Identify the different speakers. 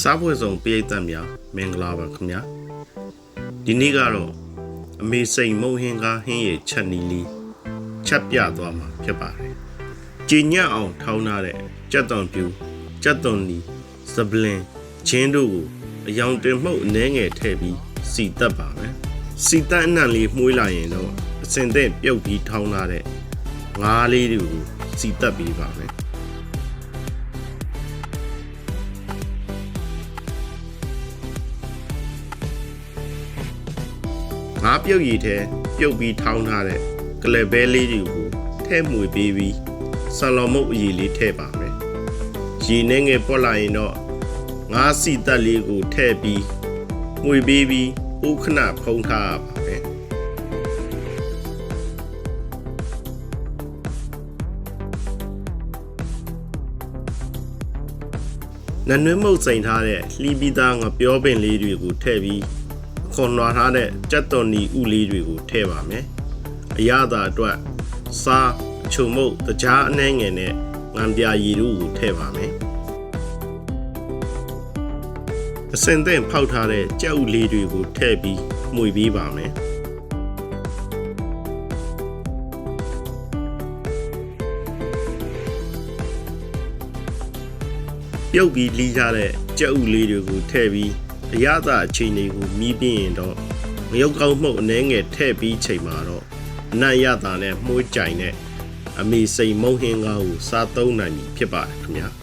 Speaker 1: စားပွဲဆောင်ပိတ်သက်များမင်္ဂလာပါခင်ဗျာဒီနေ့ကတော့အမေစိန်မုံဟင်းကားဟင်းရဲ့ချက်နီလေးချက်ပြသွားမှာဖြစ်ပါတယ်ကြည်ညက်အောင်ထောင်းထားတဲ့ကြက်သွန်ပြူကြက်သွန်နီစပလင်ချင်းတို့ကိုအယောင်တင်မှုတ်အနှဲငယ်ထည့်ပြီးစီတက်ပါမယ်စီတက်အနံ့လေးမှုေးလာရင်တော့အစင်တဲ့ပြုတ်ပြီးထောင်းထားတဲ့ငါးလေးတွေကိုစီတက်ပြီးပါမယ်ငါးပြုတ်ရည်ထဲပြုတ်ပြီးထောင်းထားတဲ့ကလဘဲလေးတွေကိုထည့်မွေပေးပြီးဆန်လော်မုတ်အရည်လေးထည့်ပါမယ်။ရေနှဲငယ်ပွက်လာရင်တော့ငါးစီတက်လေးကိုထည့်ပြီးမွေပေးပြီးဥခဏဖုံးထားရပါမယ်။နနွေးမုတ်စိန်ထားတဲ့လှီးပြီးသားငပြောပင်လေးတွေကိုထည့်ပြီးခွန်လွှာထားတဲ့ကြက်သွန်နီဥလေးတွေကိုထည့်ပါမယ်။အရသာအတွက်စားချုံမုတ်တကြားအနှဲငယ်နဲ့ငံပြာရည်တို့ကိုထည့်ပါမယ်။အစင်သင့်ဖောက်ထားတဲ့ကြက်ဥလေးတွေကိုထည့်ပြီးမှုေပေးပါမယ်။ပြုတ်ပြီးလီးထားတဲ့ကြက်ဥလေးတွေကိုထည့်ပြီးအရသာအချိန်တွေကိုမီးပြင်းရင်တော့ငရုတ်ကောင်းမှုအနှဲငယ်ထည့်ပြီးချိန်မှာတော့အနံ့ရတာနဲ့မှုေးကြိုင်နဲ့အမေစိန်မုံဟင်းကားကိုစားသုံးနိုင်ပြီဖြစ်ပါတယ်ခင်ဗျာ။